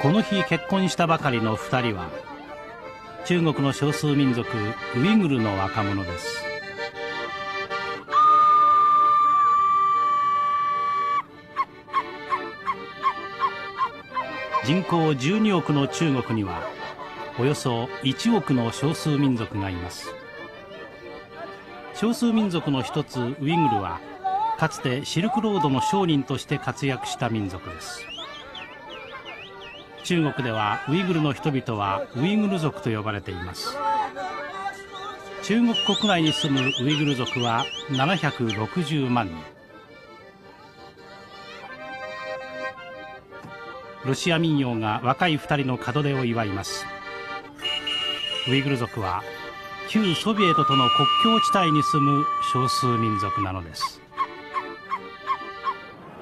この日結婚したばかりの2人は中国の少数民族ウイグルの若者です。人口12億の中国にはおよそ1億の少数民族がいます。少数民族の一つウイグルはかつてシルクロードの商人として活躍した民族です。中国ではウイグルの人々はウイグル族と呼ばれています。中国国内に住むウイグル族は760万人。ロシア民謡が若い2人の門出を祝います。ウイグル族は旧ソビエトとの国境地帯に住む少数民族なのです。